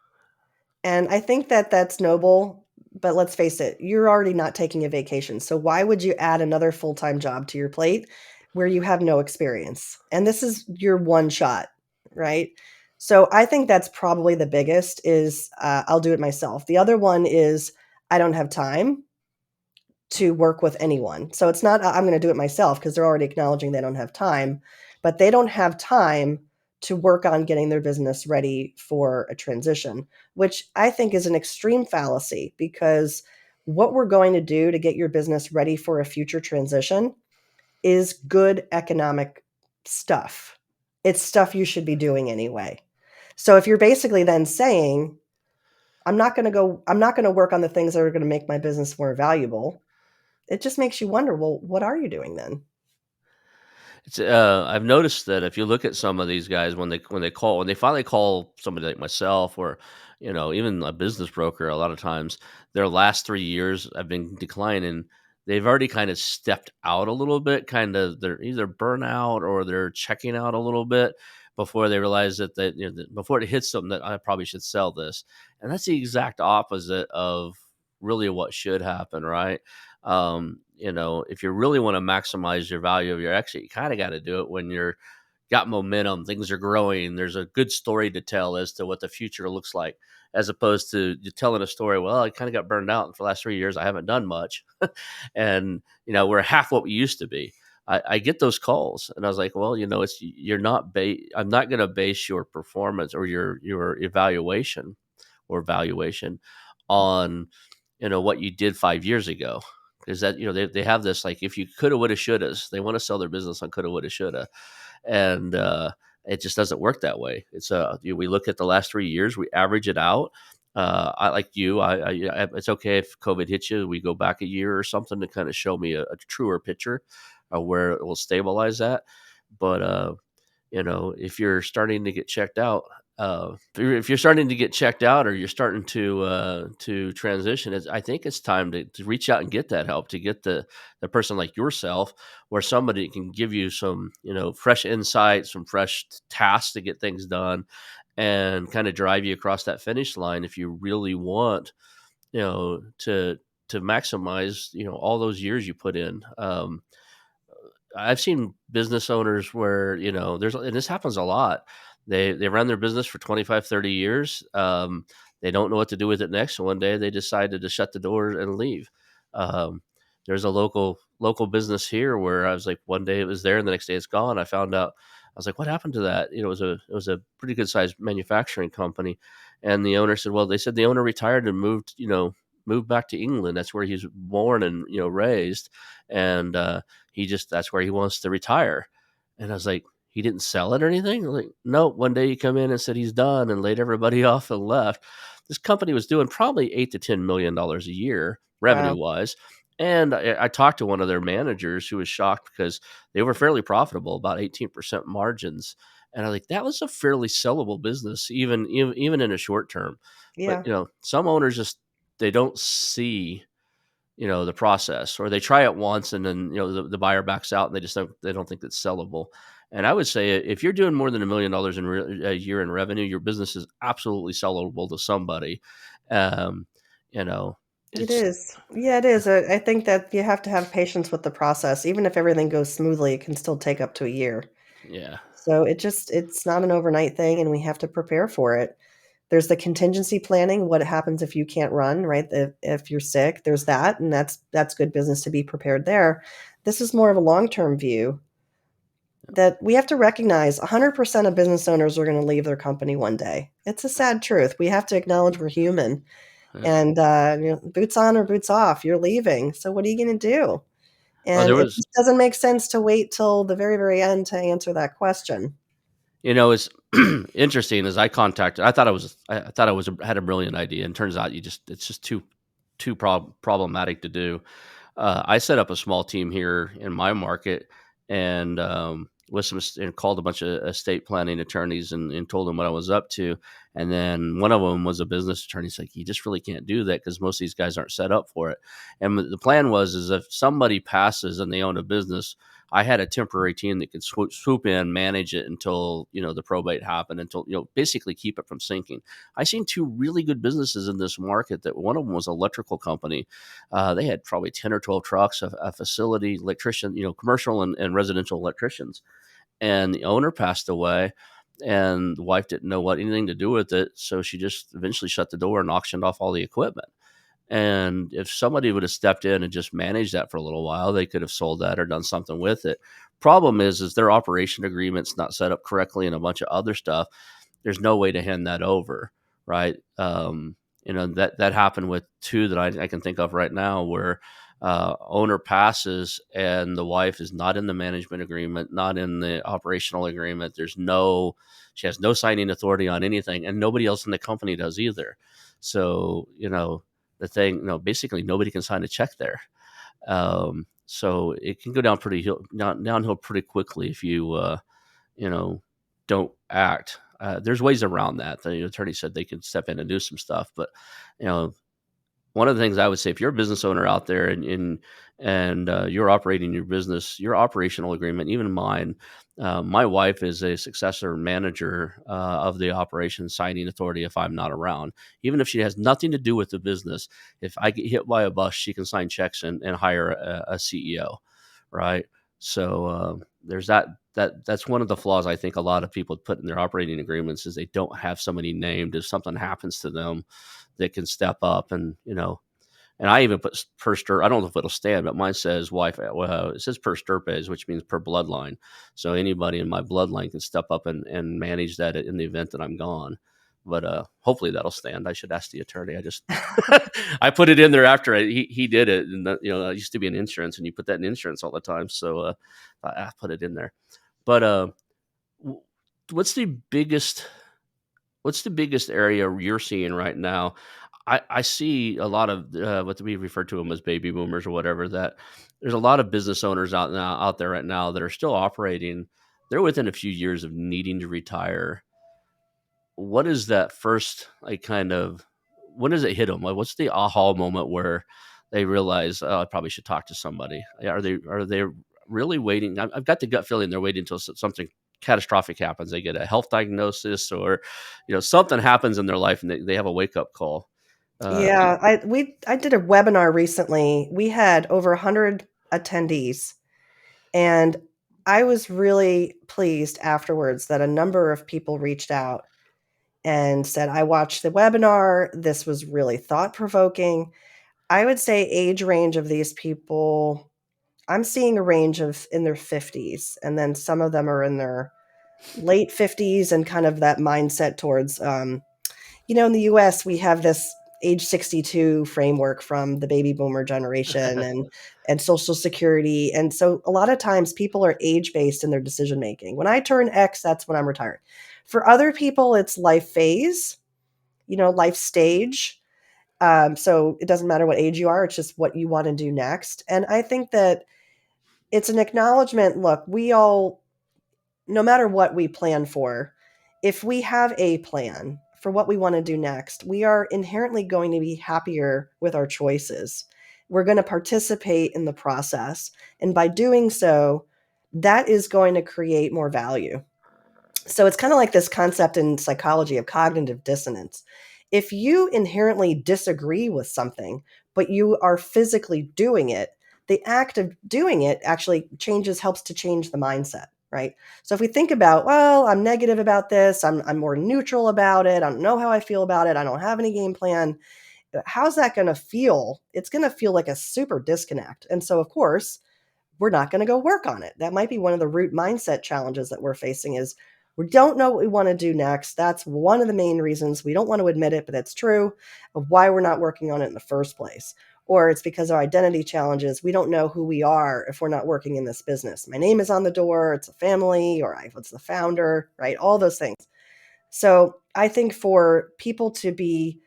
And I think that that's noble, but let's face it, you're already not taking a vacation. So why would you add another full-time job to your plate where you have no experience? And this is your one shot, right? So I think that's probably the biggest is I'll do it myself. The other one is I don't have time to work with anyone. So it's not I'm going to do it myself because they're already acknowledging they don't have time, but they don't have time to work on getting their business ready for a transition, which I think is an extreme fallacy because what we're going to do to get your business ready for a future transition is good economic stuff. It's stuff you should be doing anyway. So if you're basically then saying, I'm not going to work on the things that are going to make my business more valuable, it just makes you wonder, well, what are you doing then? It's I've noticed that if you look at some of these guys when they finally call somebody like myself or even a business broker, a lot of times their last 3 years have been declining. They've already kind of stepped out a little bit, kind of they're either burnout or they're checking out a little bit before they realize that before it hits them that I probably should sell this, and that's the exact opposite of really what should happen, right? If you really want to maximize your value of your exit, you kind of got to do it when you're got momentum, things are growing, there's a good story to tell as to what the future looks like, as opposed to you telling a story, well, I kind of got burned out for the last 3 years, I haven't done much. And we're half what we used to be. I get those calls and I was like, well, it's you're not I'm not going to base your performance or your evaluation or valuation on what you did 5 years ago, because that they have this like if you coulda woulda shouldas, they want to sell their business on coulda woulda shoulda, and it just doesn't work that way. It's we look at the last 3 years, we average it out. I like you. It's okay if COVID hits you. We go back a year or something to kind of show me a truer picture of where it will stabilize at. But if you're starting to get checked out, if you're starting to get checked out or you're starting to transition, I think it's time to reach out and get that help, to get the person like yourself, where somebody can give you some fresh insight, some fresh tasks to get things done, and kind of drive you across that finish line if you really want to maximize all those years you put in. I've seen business owners where, and this happens a lot. They run their business for 25, 30 years. They don't know what to do with it next. So one day they decided to shut the door and leave. Um, there's a local business here where I was like, one day it was there and the next day it's gone. I found out, I was like, what happened to that? It was a pretty good sized manufacturing company. And the owner said, well, they said the owner retired and moved back to England. That's where he's born and, raised. And, that's where he wants to retire. And I was like, he didn't sell it or anything? I'm like, no, one day he come in and said he's done and laid everybody off and left. This company was doing probably $8 to $10 million a year revenue Wow. wise. And I talked to one of their managers who was shocked because they were fairly profitable, about 18% margins. And I was like, that was a fairly sellable business, even in a short term. But Yeah. some owners just they don't see the process, or they try it once and then the buyer backs out and they don't think it's sellable. And I would say if you're doing more than $1 million a year in revenue, your business is absolutely sellable to somebody. Um, you know, It it's is. Yeah, it is. I think that you have to have patience with the process. Even if everything goes smoothly, it can still take up to a year. yeah. So it's not an overnight thing, and we have to prepare for it. There's the contingency planning, what happens if you can't run, right? If you're sick, there's that, and that's good business to be prepared there. This is more of a long-term view that we have to recognize 100% of business owners are going to leave their company one day. It's a sad truth. We have to acknowledge we're human. Yeah. And boots on or boots off, you're leaving. So what are you going to do? Oh, And there it was just doesn't make sense to wait till the very, very end to answer that question. It's interesting. As I thought I thought had a brilliant idea, and turns out it's just too problematic to do. I set up a small team here in my market, and and called a bunch of estate planning attorneys and told them what I was up to. And then one of them was a business attorney. He's like, you just really can't do that because most of these guys aren't set up for it. And the plan was is if somebody passes and they own a business, I had a temporary team that could swoop in, manage it until the probate happened, until basically keep it from sinking. I seen two really good businesses in this market. That one of them was an electrical company. They had probably 10 or 12 trucks, a facility, electrician, commercial and residential electricians. And the owner passed away, and the wife didn't know what anything to do with it. So she just eventually shut the door and auctioned off all the equipment. And if somebody would have stepped in and just managed that for a little while, they could have sold that or done something with it. Problem is their operation agreement's not set up correctly and a bunch of other stuff. There's no way to hand that over, right? That happened with two that I can think of right now, where owner passes and the wife is not in the management agreement, not in the operational agreement. She has no signing authority on anything, and nobody else in the company does either. So the thing, basically nobody can sign a check there. So it can go downhill pretty quickly if you know, don't act. There's ways around that. The attorney said they can step in and do some stuff, but you know, one of the things I would say, if you're a business owner out there and you're operating your business, your operational agreement, even mine, my wife is a successor manager of the operation signing authority if I'm not around. Even if she has nothing to do with the business, if I get hit by a bus, she can sign checks and hire a CEO, right? So there's that's one of the flaws I think a lot of people put in their operating agreements is they don't have somebody named if something happens to them that can step up and I even put per stir. I don't know if it'll stand, but mine says wife. Well, it says per stirpes, which means per bloodline. So anybody in my bloodline can step up and manage that in the event that I'm gone. But hopefully that'll stand. I should ask the attorney. I just I put it in there after he did it, and I used to be in insurance, and you put that in insurance all the time. So I put it in there. But what's the biggest area you're seeing right now? I see a lot of what we refer to them as baby boomers or whatever. That there's a lot of business owners out there right now that are still operating. They're within a few years of needing to retire. What is that first kind of? When does it hit them? Like, what's the aha moment where they realize, oh, I probably should talk to somebody? Are they really waiting? I've got the gut feeling they're waiting until something catastrophic happens. They get a health diagnosis, or something happens in their life, and they have a wake up call. Uh, Yeah, I did a webinar recently. We had over 100 attendees, and I was really pleased afterwards that a number of people reached out and said, "I watched the webinar. This was really thought-provoking." I would say age range of these people, I'm seeing a range of in their 50s, and then some of them are in their late 50s and kind of that mindset towards, in the US, we have this age 62 framework from the baby boomer generation and Social Security. And so a lot of times people are age based in their decision making. When I turn X, that's when I'm retired. For other people, it's life phase, life stage. So it doesn't matter what age you are, it's just what you want to do next. And I think that it's an acknowledgement. Look, we all, no matter what we plan for, if we have a plan for what we want to do next, we are inherently going to be happier with our choices. We're going to participate in the process. And by doing so, that is going to create more value. So it's kind of like this concept in psychology of cognitive dissonance. If you inherently disagree with something, but you are physically doing it, the act of doing it actually helps to change the mindset, right? So if we think about, well, I'm negative about this, I'm more neutral about it, I don't know how I feel about it, I don't have any game plan, how's that going to feel? It's going to feel like a super disconnect. And so, of course, we're not going to go work on it. That might be one of the root mindset challenges that we're facing is we don't know what we want to do next. That's one of the main reasons we don't want to admit it, but it's true of why we're not working on it in the first place. Or it's because our identity challenges. We don't know who we are if we're not working in this business. My name is on the door. It's a family, or it's the founder, right? All those things. So I think for people to be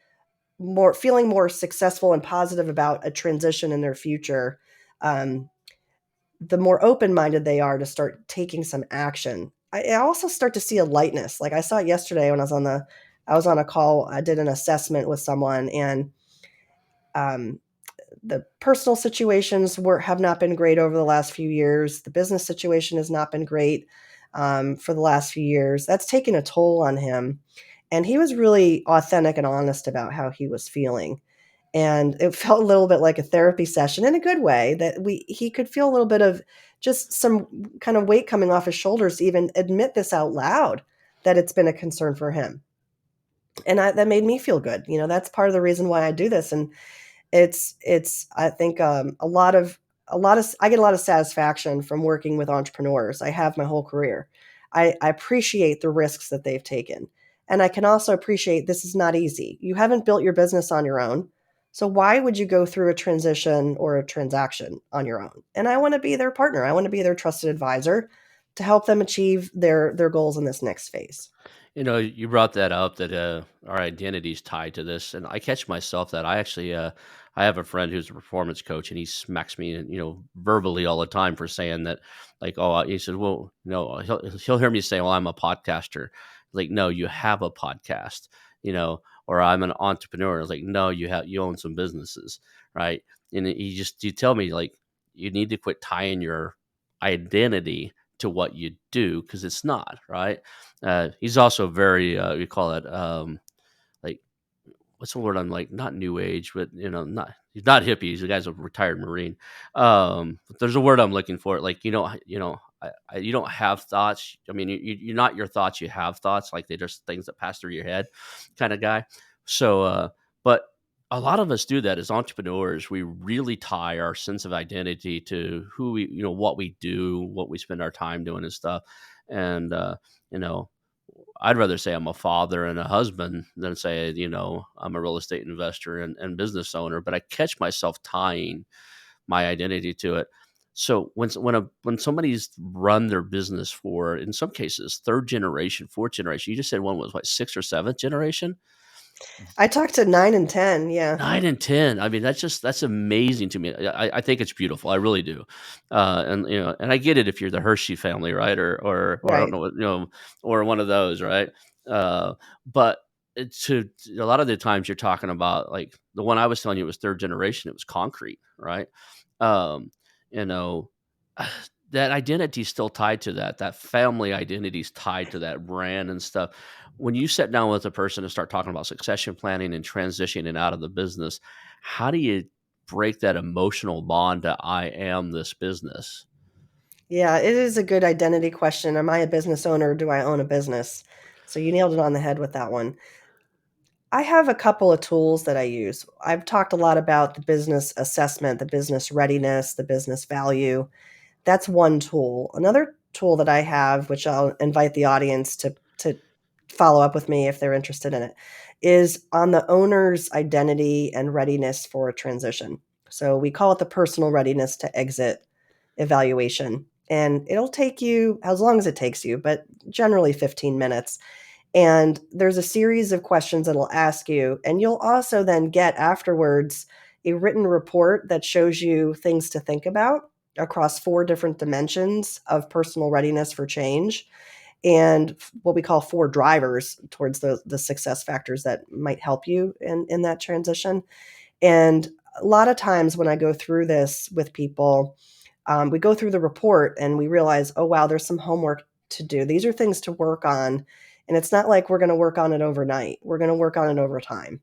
feeling more successful and positive about a transition in their future, the more open-minded they are to start taking some action. I also start to see a lightness. Like I saw it yesterday when I was on a call. I did an assessment with someone, and um, the personal situations have not been great over the last few years. The business situation has not been great for the last few years. That's taken a toll on him, and he was really authentic and honest about how he was feeling. And it felt a little bit like a therapy session in a good way, that he could feel a little bit of just some kind of weight coming off his shoulders to even admit this out loud, that it's been a concern for him. And that made me feel good. That's part of the reason why I do this. And it's I think I get a lot of satisfaction from working with entrepreneurs. I have my whole career. I appreciate the risks that they've taken. And I can also appreciate this is not easy. You haven't built your business on your own. So why would you go through a transition or a transaction on your own? And I want to be their partner. I want to be their trusted advisor to help them achieve their goals in this next phase. You brought that up that our identity is tied to this, and I catch myself that I have a friend who's a performance coach, and he smacks me, verbally all the time for saying that, like, oh, he said, well, he'll hear me say, well, I'm a podcaster, like, no, you have a podcast, or I'm an entrepreneur. It's like, no, you own some businesses, right? And you tell me like you need to quit tying your identity to what you do because it's not right. He's also very we call it like what's the word? I'm like not new age, but not he's not hippie. He's a guy's a retired Marine. But there's a word I'm looking for. Like you don't have thoughts. I mean, you're not your thoughts. You have thoughts. Like they're just things that pass through your head, kind of guy. So, but a lot of us do that as entrepreneurs. We really tie our sense of identity to who what we do, what we spend our time doing and stuff. And you know, I'd rather say I'm a father and a husband than say, I'm a real estate investor and business owner, but I catch myself tying my identity to it. So when somebody's run their business for, in some cases, third generation, fourth generation, you just said one was what, sixth or seventh generation? I talked to 9 and 10, yeah. 9 and 10. I mean, that's amazing to me. I think it's beautiful. I really do. And I get it if you're the Hershey family, right? Or I don't Right. know what, or one of those, right? But a lot of the times you're talking about like the one I was telling you was third generation. It was concrete, right? Um, you know, that identity is still tied to that family identity is tied to that brand and stuff. When you sit down with a person and start talking about succession planning and transitioning out of the business, how do you break that emotional bond to I am this business? Yeah, it is a good identity question. Am I a business owner? Do I own a business? So you nailed it on the head with that one. I have a couple of tools that I use. I've talked a lot about the business assessment, the business readiness, the business value. That's one tool. Another tool that I have, which I'll invite the audience to follow up with me if they're interested in it, is on the owner's identity and readiness for a transition. So we call it the personal readiness to exit evaluation. And it'll take you as long as it takes you, but generally 15 minutes. And there's a series of questions that it'll ask you. And you'll also then get afterwards a written report that shows you things to think about across 4 different dimensions of personal readiness for change and what we call 4 drivers towards the success factors that might help you in that transition. And a lot of times when I go through this with people, we go through the report and we realize, oh, wow, there's some homework to do. These are things to work on. And it's not like we're going to work on it overnight. We're going to work on it over time,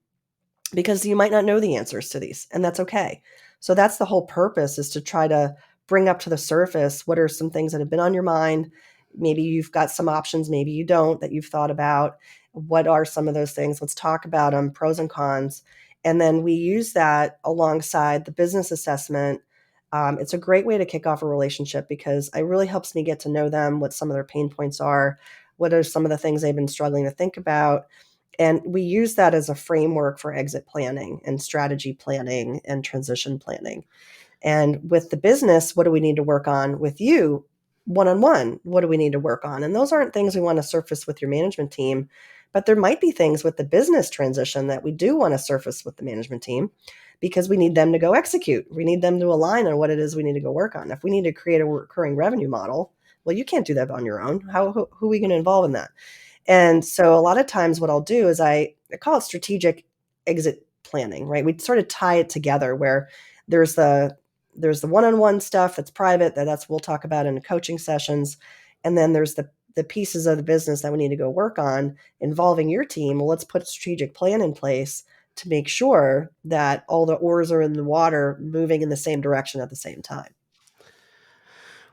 because you might not know the answers to these, and that's okay. So that's the whole purpose, is to try to bring up to the surface what are some things that have been on your mind. Maybe you've got some options, maybe you don't, that you've thought about. What are some of those things? Let's talk about them, pros and cons. And then we use that alongside the business assessment. It's a great way to kick off a relationship, because it really helps me get to know them, what some of their pain points are, what are some of the things they've been struggling to think about. And we use that as a framework for exit planning and strategy planning and transition planning. And with the business, what do we need to work on with you one-on-one? What do we need to work on? And those aren't things we want to surface with your management team, but there might be things with the business transition that we do want to surface with the management team, because we need them to go execute. We need them to align on what it is we need to go work on. If we need to create a recurring revenue model, well, you can't do that on your own. Who are we going to involve in that? And so a lot of times what I'll do is I call it strategic exit planning, right? We sort of tie it together, where there's the one-on-one stuff that's private, that's we'll talk about in the coaching sessions. And then there's the pieces of the business that we need to go work on involving your team. Well, let's put a strategic plan in place to make sure that all the oars are in the water, moving in the same direction at the same time.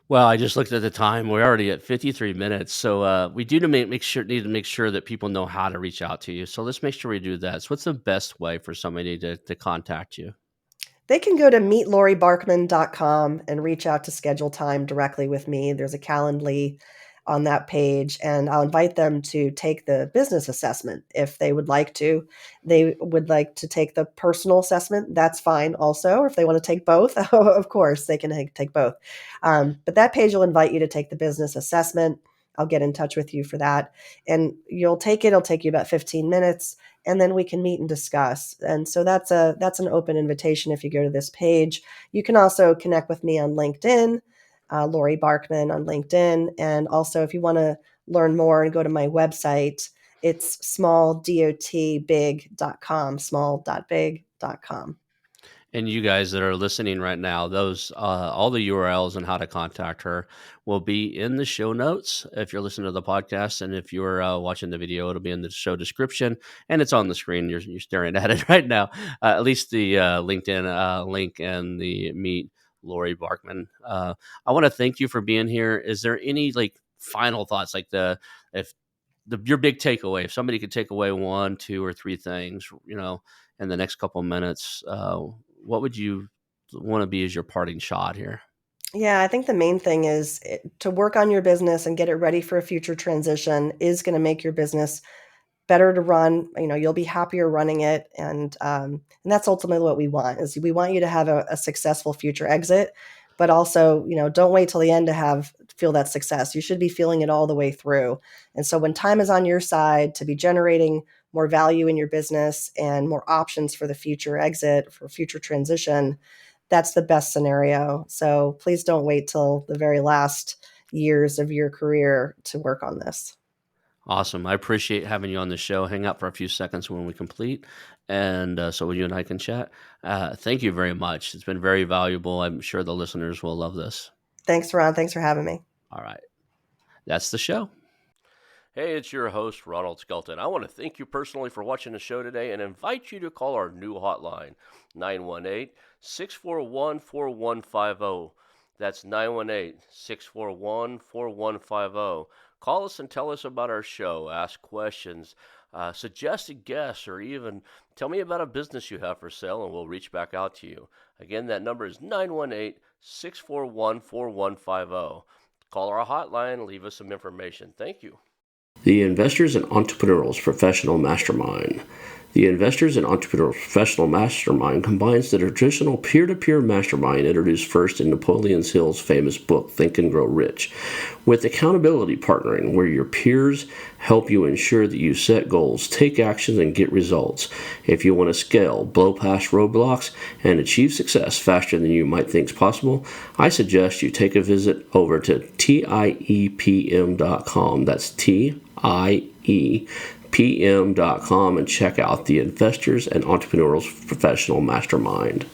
Well, I just looked at the time. We're already at 53 minutes. So we do need to make sure that people know how to reach out to you. So let's make sure we do that. So what's the best way for somebody to contact you? They can go to meetlaurie.barkman.com and reach out to schedule time directly with me. There's a Calendly on that page, and I'll invite them to take the business assessment if they would like to. They would like to take the personal assessment, that's fine also. Or if they want to take both, of course, they can take both. But that page will invite you to take the business assessment. I'll get in touch with you for that. And you'll take it. It'll take you about 15 minutes, and then we can meet and discuss. And so that's an open invitation if you go to this page. You can also connect with me on LinkedIn, Laurie Barkman on LinkedIn. And also, if you want to learn more and go to my website, it's SmallDotBig.com, SmallDotBig.com. And you guys that are listening right now, those all the URLs and how to contact her will be in the show notes if you're listening to the podcast, and if you're watching the video, it'll be in the show description, and it's on the screen. You're staring at it right now. At least the LinkedIn link and the Meet Laurie Barkman. I want to thank you for being here. Is there any like final thoughts, like your big takeaway? If somebody could take away 1, 2, or 3 things, in the next couple of minutes, what would you want to be as your parting shot here? Yeah, I think the main thing is to work on your business and get it ready for a future transition is going to make your business better to run. You'll be happier running it. And that's ultimately what we want, is we want you to have a successful future exit, but also, don't wait till the end to feel that success. You should be feeling it all the way through. And so when time is on your side to be generating more value in your business and more options for the future exit, for future transition, that's the best scenario. So please don't wait till the very last years of your career to work on this. Awesome. I appreciate having you on the show. Hang out for a few seconds when we complete, and so you and I can chat. Thank you very much. It's been very valuable. I'm sure the listeners will love this. Thanks, Ron. Thanks for having me. All right. That's the show. Hey, it's your host, Ronald Skelton. I want to thank you personally for watching the show today and invite you to call our new hotline, 918-641-4150. That's 918-641-4150. Call us and tell us about our show, ask questions, suggest guests, or even tell me about a business you have for sale, and we'll reach back out to you. Again, that number is 918-641-4150. Call our hotline, leave us some information. Thank you. The Investors and Entrepreneurs Professional Mastermind. The Investors and Entrepreneurs Professional Mastermind combines the traditional peer-to-peer mastermind introduced first in Napoleon Hill's famous book, Think and Grow Rich, with accountability partnering, where your peers help you ensure that you set goals, take actions, and get results. If you want to scale, blow past roadblocks, and achieve success faster than you might think is possible, I suggest you take a visit over to TIEPM.com. That's TIEPM.com and check out the Investors and Entrepreneurs Professional Mastermind.